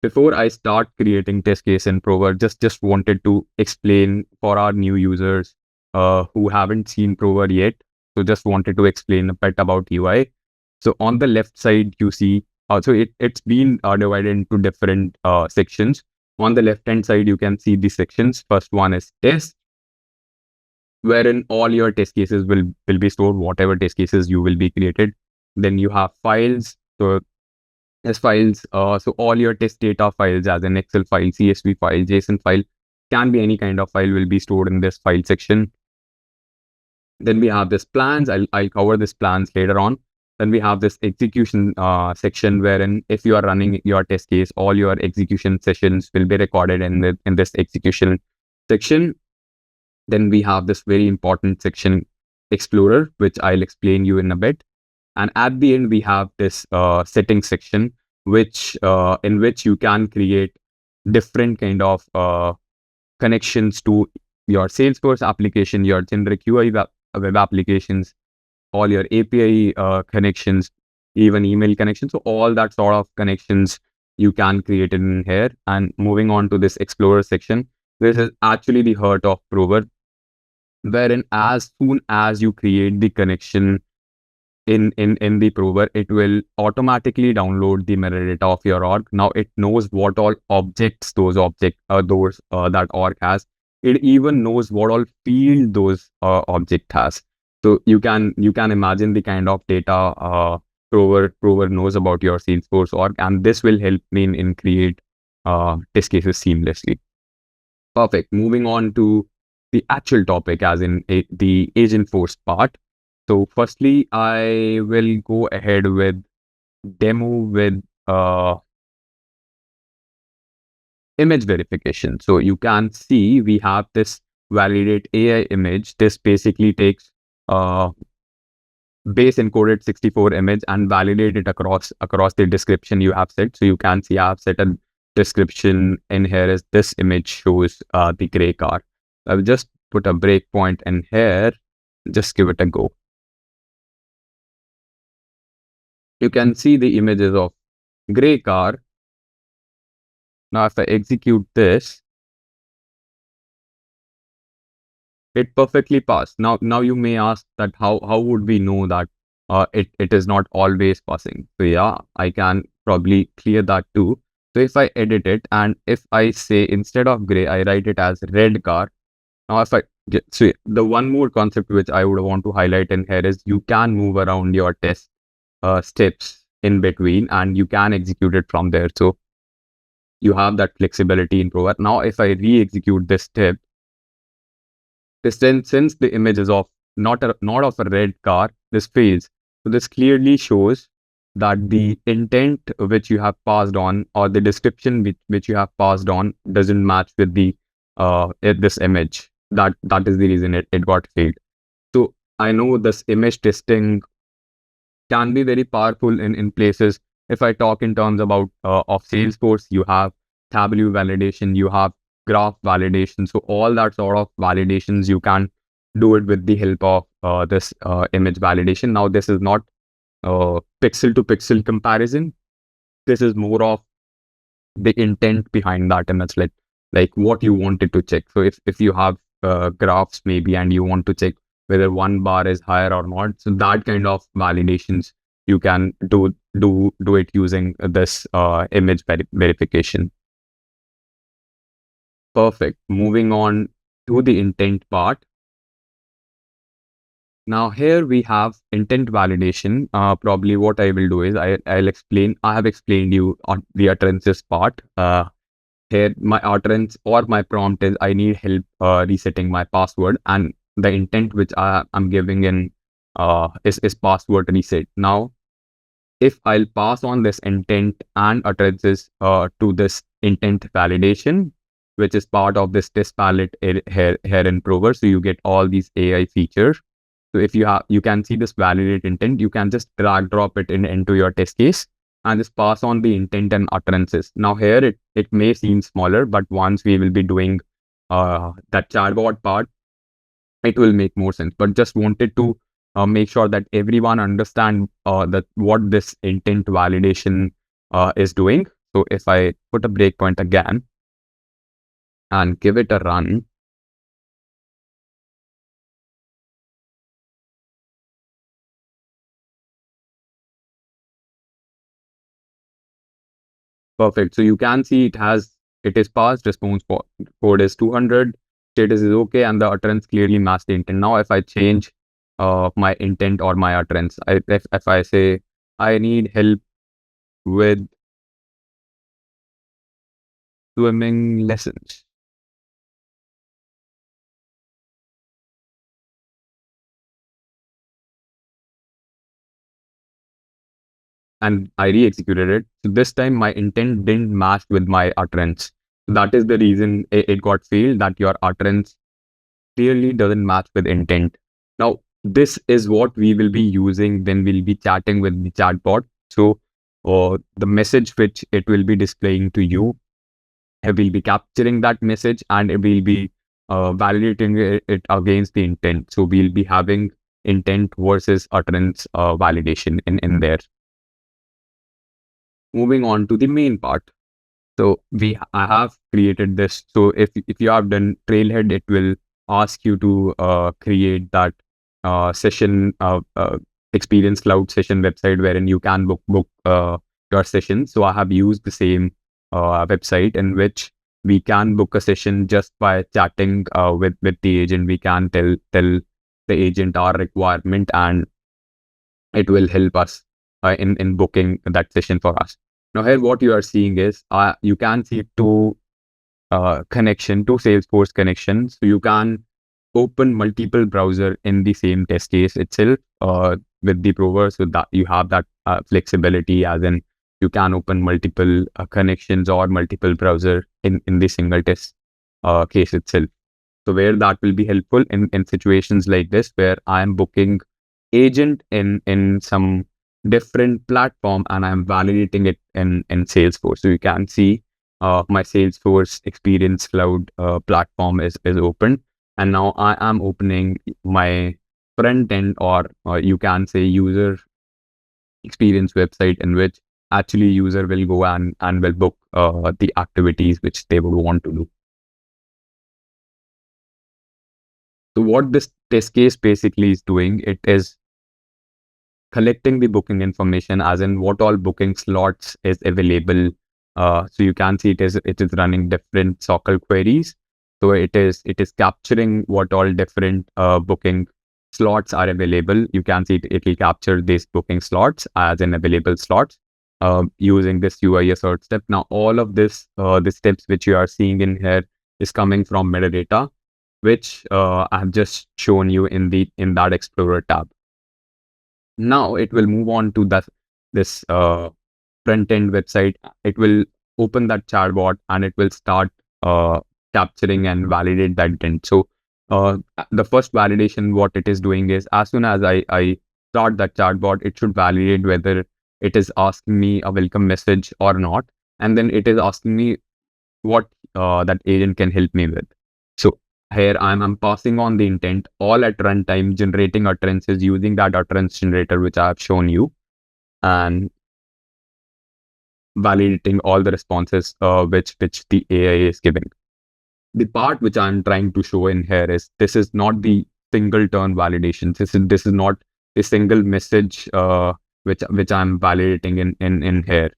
before I start creating test case in Provar, just wanted to explain for our new users who haven't seen Provar yet. So just wanted to explain a bit about UI. So on the left side, you see, it's been divided into different sections. On the left-hand side, you can see the sections. First one is test, wherein all your test cases will be stored, whatever test cases you will be created. Then you have files. So as files, so all your test data files as an Excel file, CSV file, JSON file, can be any kind of file, will be stored in this file section. Then we have this plans. I'll cover this plans later on. Then we have this execution section, wherein if you are running your test case, all your execution sessions will be recorded in this execution section. Then we have this very important section, Explorer, which I'll explain you in a bit. And at the end, we have this settings section, which in which you can create different kind of connections to your Salesforce application, your generic UI web applications, all your API connections, even email connections. So all that sort of connections you can create in here. And moving on to this Explorer section, this is actually the heart of Provar, wherein as soon as you create the connection in the Prover, it will automatically download the mirror data of your org. Now it knows what all objects that org has. It even knows what all field those object has. So you can imagine the kind of data Prover knows about your Salesforce org, and this will help me in create test cases seamlessly. Perfect. Moving on to the actual topic, as in the Agentforce part. So firstly, I will go ahead with demo with image verification. So you can see we have this validate AI image. This basically takes base encoded 64 image and validate it across the description you have set. So you can see I have set a description in here as this image shows the gray car. I will just put a breakpoint in here. Just give it a go. You can see the images of gray car. Now, if I execute this, it perfectly passed. Now you may ask that how would we know that it is not always passing? So yeah, I can probably clear that too. So if I edit it, and if I say instead of gray, I write it as red car. Now if I so the one more concept which I would want to highlight in here is you can move around your test steps in between, and you can execute it from there. So you have that flexibility in Provar. Now, if I re-execute this step, since the image is of not of a red car, this fails. So this clearly shows that the intent which you have passed on, or the description which you have passed on, doesn't match with the this image. That is the reason it got failed. So I know this image testing can be very powerful in places. If I talk in terms about of Salesforce, you have Tableau validation, you have graph validation. So all that sort of validations, you can do it with the help of this image validation. Now, this is not pixel to pixel comparison. This is more of the intent behind that image, like what you wanted to check. So if you have graphs maybe, and you want to check whether one bar is higher or not, so that kind of validations you can do it using this image verification. Perfect. Moving on to the intent part. Now here we have intent validation. Probably what I will do is I'll explain. I have explained you on the utterances part. Here my utterance or my prompt is I need help resetting my password, and the intent which I'm giving in is password reset. Now, if I'll pass on this intent and utterances to this intent validation, which is part of this test palette here in Provar, so you get all these AI features. So if you can see this validate intent, you can just drag drop it into your test case and just pass on the intent and utterances. Now here it may seem smaller, but once we will be doing that chatbot part, it will make more sense. But just wanted to make sure that everyone understand that what this intent validation is doing. So if I put a breakpoint again and give it a run, perfect. So you can see it is passed, code is 200, status is okay, and the utterance clearly matched the intent. Now, if I change my intent or my utterance, if I say, I need help with swimming lessons, and I re-executed it. So this time my intent didn't match with my utterance. That is the reason it got failed, that your utterance clearly doesn't match with intent. Now, this is what we will be using when we'll be chatting with the chatbot. So, the message which it will be displaying to you, it will be capturing that message and it will be validating it against the intent. So, we'll be having intent versus utterance validation in there. Moving on to the main part. So I have created this. So if you have done Trailhead, it will ask you to create that session Experience Cloud session website wherein you can book your session. So I have used the same website in which we can book a session just by chatting with the agent. We can tell the agent our requirement, and it will help us in booking that session for us. Now here what you are seeing is you can see two Salesforce connections. So you can open multiple browser in the same test case itself with the Provar, so that you have that flexibility, as in you can open multiple connections or multiple browser in the single test case itself. So where that will be helpful in situations like this, where I'm booking agent in some different platform and I'm validating it in Salesforce. So you can see my Salesforce Experience Cloud platform is open. And now I am opening my front end, or you can say user experience website, in which actually user will go and will book the activities which they would want to do. So what this test case basically is doing, it is collecting the booking information, as in what all booking slots is available. So you can see it is running different SOQL queries. So it is capturing what all different booking slots are available. You can see it will capture these booking slots as in available slots using this UI assert step. Now all of this the steps which you are seeing in here is coming from metadata, which I have just shown you in that Explorer tab. Now it will move on to this front end website. It will open that chatbot and it will start capturing and validate that intent. So the first validation, what it is doing is, as soon as I start that chatbot, it should validate whether it is asking me a welcome message or not, and then it is asking me what that agent can help me with. So here I'm passing on the intent, all at runtime, generating utterances using that utterance generator which I have shown you, and validating all the responses which the AI is giving. The part which I'm trying to show in here is, this is not the single turn validation. This is not a single message which I'm validating in here.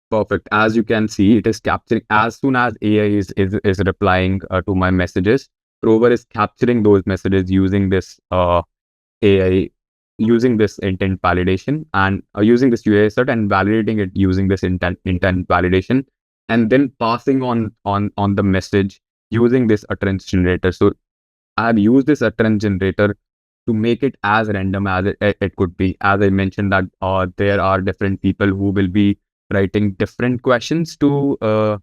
Perfect. As you can see, it is capturing as soon as AI is replying to my messages. Prover is capturing those messages using this AI, using this intent validation, and using this UI assert and validating it using this intent validation, and then passing on the message using this utterance generator. So I have used this utterance generator to make it as random as it could be. As I mentioned that there are different people who will be writing different questions to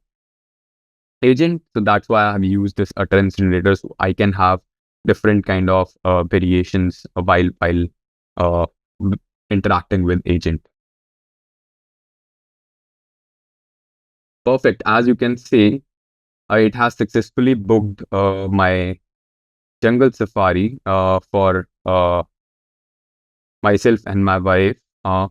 agent. So that's why I have used this utterance generator, so I can have different kind of variations while uh, interacting with agent. Perfect. As you can see, it has successfully booked my jungle safari for myself and my wife.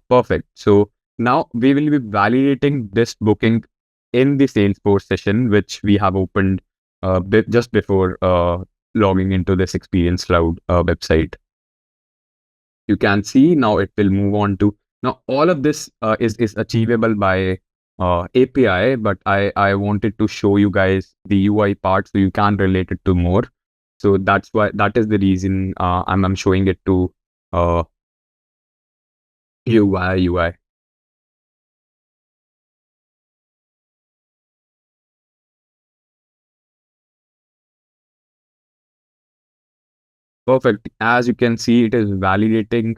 Perfect. So now we will be validating this booking in the Salesforce session, which we have opened just before logging into this Experience Cloud website. You can see now it will move on to, now all of this is achievable by API, but I wanted to show you guys the UI part so you can relate it to more. So that is the reason I'm showing it to UI. Perfect. As you can see, it is validating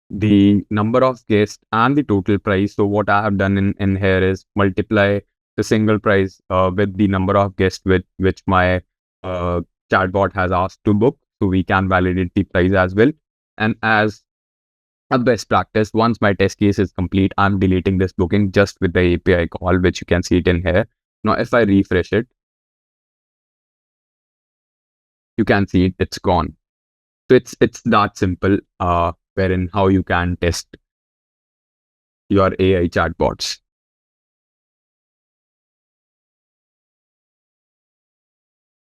the number of guests and the total price. So what I have done in here is multiply the single price with the number of guests with which my uh, chatbot has asked to book. So we can validate the price as well. And as a best practice, once my test case is complete, I'm deleting this booking just with the API call, which you can see it in here. Now, if I refresh it, you can see it's gone. So it's that simple, wherein how you can test your AI chatbots.